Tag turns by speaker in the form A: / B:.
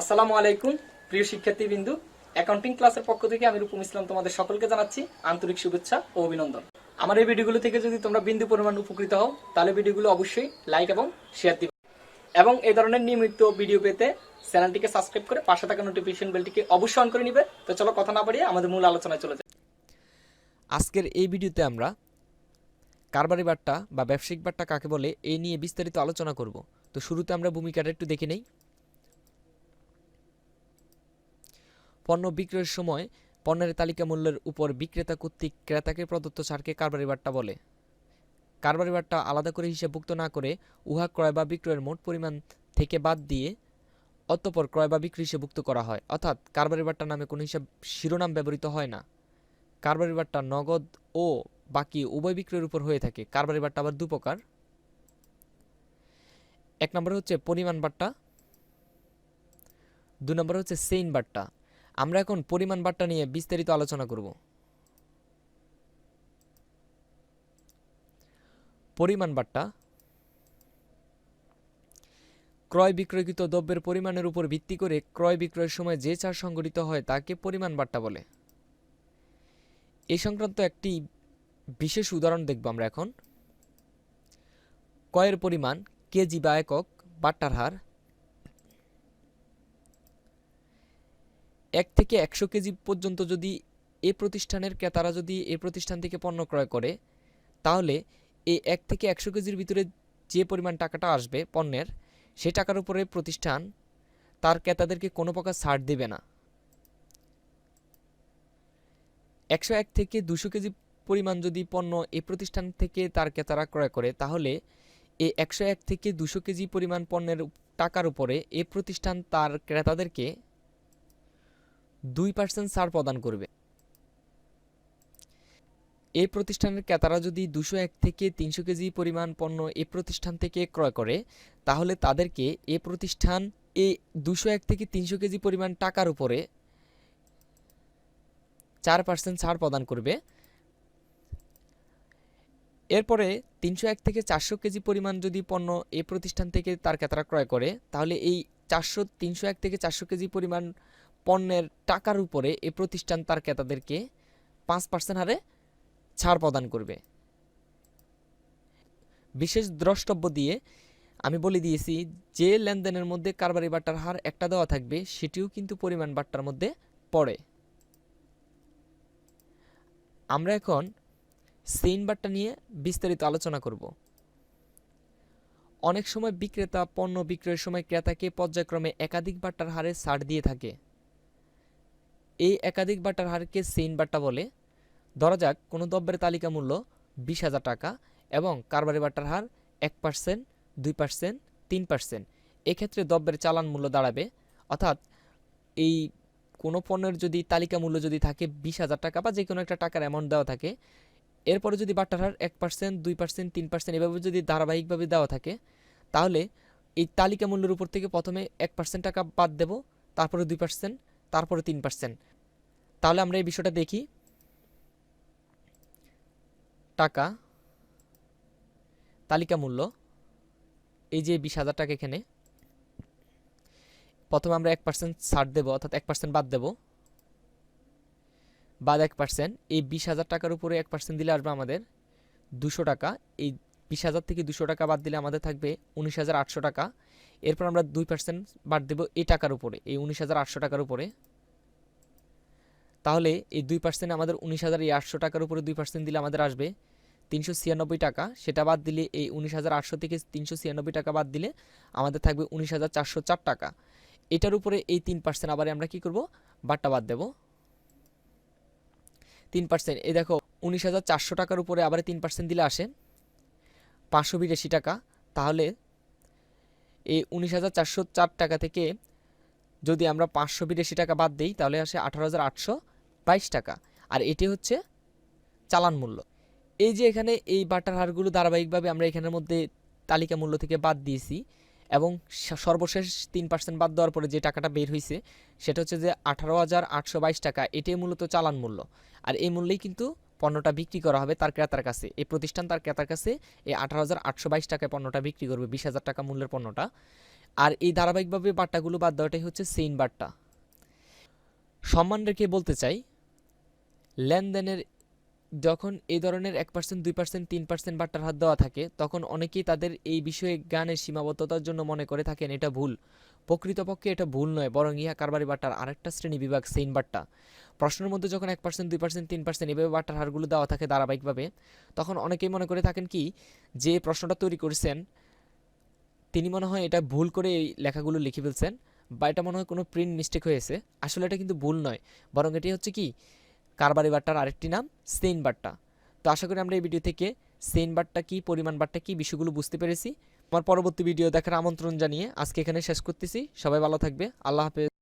A: আসসালামু আলাইকুম প্রিয় শিক্ষার্থীবৃন্দু, অ্যাকাউন্টিং ক্লাসের পক্ষ থেকে আমি রূপম ইসলাম তোমাদের সকলকে জানাচ্ছি আন্তরিক শুভেচ্ছা ও অভিনন্দন। আমার এই ভিডিওগুলো থেকে যদি তোমরা বিন্দু পরিমাণ উপকৃত হও তাহলে ভিডিওগুলো অবশ্যই লাইক এবং শেয়ার দিবে এবং এই ধরনের নিয়মিত ভিডিও পেতে চ্যানেলটিকে সাবস্ক্রাইব করে পাশে থাকা নোটিফিকেশন বেলটিকে অবশ্যই অন করে নিবে। তো চলো কথা না বাড়িয়ে আমাদের মূল আলোচনায় চলে যাই।
B: আজকের এই ভিডিওতে আমরা কারবারি বাট্টা বা ব্যবসায়িক বাট্টা কাকে বলে এই নিয়ে বিস্তারিত আলোচনা করব। তো শুরুতে আমরা ভূমিকাটা একটু দেখে নেই। পণ্য বিক্রয়ের সময় পণ্যের তালিকা মূল্যের উপর বিক্রেতা কর্তৃক ক্রেতাকে প্রদত্ত ছাড়কে কারবারি বাট্টা বলে। কারবারি বাট্টা আলাদা করে হিসাবভুক্ত না করে উহা ক্রয় বা বিক্রয়ের মোট পরিমাণ থেকে বাদ দিয়ে অতঃপর ক্রয় বা বিক্রি হিসাবভুক্ত করা হয়, অর্থাৎ কারবারি বাট্টা নামে কোনো হিসাব শিরোনাম ব্যবহৃত হয় না। কারবারি বাট্টা নগদ ও বাকি উভয় বিক্রয়ের উপর হয়ে থাকে। কারবারি বাট্টা আবার দুপ্রকার। এক নম্বর হচ্ছে পরিমাণ বাট্টা, দুই নম্বর হচ্ছে সেইন বাট্টা। আমরা এখন পরিমাণ বাট্টা নিয়ে বিস্তারিত আলোচনা করব। পরিমাণ বাট্টা ক্রয় বিক্রয়কৃত দ্রব্যের পরিমাণের উপর ভিত্তি করে ক্রয় বিক্রয়ের সময় যে ছাড় সংঘটিত হয় তাকে পরিমাণ বাট্টা বলে। এই সংক্রান্ত একটি বিশেষ উদাহরণ দেখব আমরা এখন। ক্রয়ের পরিমাণ কেজি বা একক, বাট্টার হার 1 থেকে 100 কেজি পর্যন্ত যদি এ প্রতিষ্ঠানের ক্রেতারা যদি এ প্রতিষ্ঠান থেকে পণ্য ক্রয় করে, তাহলে এই 1 থেকে 100 কেজির ভিতরে যে পরিমাণ টাকাটা আসবে পণ্যের, সেই টাকার উপরে প্রতিষ্ঠান তার ক্রেতাদেরকে কোনো প্রকার ছাড় দেবে না। 101 থেকে 200 কেজি পরিমাণ যদি পণ্য এ প্রতিষ্ঠান থেকে তার ক্রেতারা ক্রয় করে, তাহলে এই 101 থেকে 200 কেজি পরিমাণ পণ্যের টাকার উপরে এ প্রতিষ্ঠান তার ক্রেতাদেরকে 2% ছাড় প্রদান করবে। এই প্রতিষ্ঠানের ক্রেতারা যদি 201 থেকে 300 কেজি পরিমাণ পণ্য এ প্রতিষ্ঠান থেকে ক্রয় করে, তাহলে তাদেরকে এ প্রতিষ্ঠান এই 201 থেকে 300 কেজি পরিমাণ টাকার উপরে 4% ছাড় প্রদান করবে। এরপরে 301 থেকে 400 কেজি পরিমাণ যদি পণ্য এ প্রতিষ্ঠান থেকে তার ক্রেতারা ক্রয় করে, তাহলে এই 301 থেকে 400 কেজি পরিমাণ পণ্যের টাকার উপরে এ প্রতিষ্ঠান তার ক্রেতাদেরকে 5% হারে ছাড় প্রদান করবে। বিশেষ দ্রষ্টব্য দিয়ে আমি বলে দিয়েছি, যে লেনদেনের মধ্যে কারবারি বাট্টার হার একটা দেওয়া থাকবে সেটিও কিন্তু পরিমাণ বাট্টার মধ্যে পড়ে। আমরা এখন সেইন বাট্টা নিয়ে বিস্তারিত আলোচনা করব। অনেক সময় বিক্রেতা পণ্য বিক্রয়ের সময় ক্রেতাকে পর্যায়ক্রমে একাধিক বাট্টার হারে ছাড় দিয়ে থাকে। এই একাধিক বাট্টার হারকে সেইন বাট্টা বলে। ধরা যাক কোনো দ্রব্যের তালিকা মূল্য 20,000 টাকা এবং কারবারি বাট্টার হার 1%, 2%, 3%। এক্ষেত্রে দ্রব্যের চালান মূল্য দাঁড়াবে, অর্থাৎ এই কোনো পণ্যের যদি তালিকা মূল্য যদি থাকে 20,000 টাকা বা যে কোনো একটা টাকার অ্যামাউন্ট দেওয়া থাকে, এরপরে যদি বাট্টার হার 1%, 2%, 3% এভাবে যদি ধারাবাহিকভাবে দেওয়া থাকে, তাহলে এই তালিকা মূল্যের উপর থেকে প্রথমে 1% টাকা বাদ দেব, তারপরে 2%, তারপরে 3%। তাহলে আমরা এই বিষয়টা দেখি। টাকা তালিকা মূল্য, এই যে 20,000 টাকা, এখানে প্রথমে আমরা 1% ছাড় দেব, অর্থাৎ 1% বাদ দেব, বাদ 1%। এই 20,000 টাকার উপরে 1% দিলে আসবে আমাদের 200 টাকা। এই 20,000 থেকে 200 টাকা বাদ দিলে আমাদের থাকবে 19,800 টাকা। এরপর আমরা 2% বাদ দেব এই টাকার উপরে, এই 19,800 টাকার উপরে। তাহলে এই 2% আমাদের 19,800 টাকার উপরে 2% দিলে আমাদের আসবে 396 টাকা। সেটা বাদ দিলে এই 19,800 থেকে 396 টাকা বাদ দিলে আমাদের থাকবে 19,404 টাকা। এটার উপরে এই 3% আবার আমরা কি করব, বাট্টা বাদ দেব 3%। এই দেখো 19,400 টাকার উপরে আবার 3% দিলে আসে 582 টাকা। তাহলে এই 19,404 টাকা থেকে যদি আমরা 582 টাকা বাদ দিই, তাহলে আসে 18,822 টাকা। আর এটি হচ্ছে চালান মূল্য। এই যে এখানে এই বাটার হারগুলো ধারাবাহিকভাবে আমরা এখানের মধ্যে তালিকা মূল্য থেকে বাদ দিয়েছি এবং সর্বশেষ 3% বাদ দেওয়ার পরে যে টাকাটা বের হয়েছে সেটা হচ্ছে যে 18,822 টাকা। এটাই মূলত চালান মূল্য। আর এই মূল্যেই কিন্তু পণ্যটা বিক্রি করা হবে তার ক্রেতার কাছে। এই প্রতিষ্ঠান তার ক্রেতার কাছে এই 18,822 টাকায় পণ্যটা বিক্রি করবে, 20,000 টাকা মূল্যের পণ্যটা। আর এই ধারাবাহিকভাবে বাট্টাগুলো বাদ দেওয়াটাই হচ্ছে সেইন বাট্টা। সম্মান রেখে বলতে চাই, লেনদেনের যখন এই ধরনের 1%, 2%, 3% বাট্টার হার দেওয়া থাকে তখন অনেকেই তাদের এই বিষয়ে জ্ঞানের সীমাবদ্ধতার জন্য মনে করে থাকেন এটা ভুল। প্রকৃতপক্ষে এটা ভুল নয়, বরং ইহা কারবারি বাট্টার আরেকটা শ্রেণী বিভাগ, সেইন বাট্টা। প্রশ্নের মধ্যে যখন 1%, 2%, 3% এভাবে বাট্টার হারগুলো দেওয়া থাকে ধারাবাহিকভাবে, তখন অনেকেই মনে করে থাকেন কি যে প্রশ্নটা তৈরি করেছেন তিনি মনে হয় এটা ভুল করে এই লেখাগুলো লিখে ফেলছেন, বা এটা মনে হয় কোনো প্রিন্ট মিস্টেক হয়েছে। আসলে এটা কিন্তু ভুল নয়, বরং এটি হচ্ছে কি কারবারি বাট্টার আরেকটি নাম, সেইন বাট্টা। তো আশা করি আমরা এই ভিডিও থেকে সেইন বাট্টা কি, পরিমাণ বাট্টা কি, বিষয়গুলো বুঝতে পেরেছি। আমার পরবর্তী ভিডিও দেখার আমন্ত্রণ জানিয়ে আজকে এখানে শেষ করতেছি। সবাই ভালো থাকবে, আল্লাহ হাফেজ।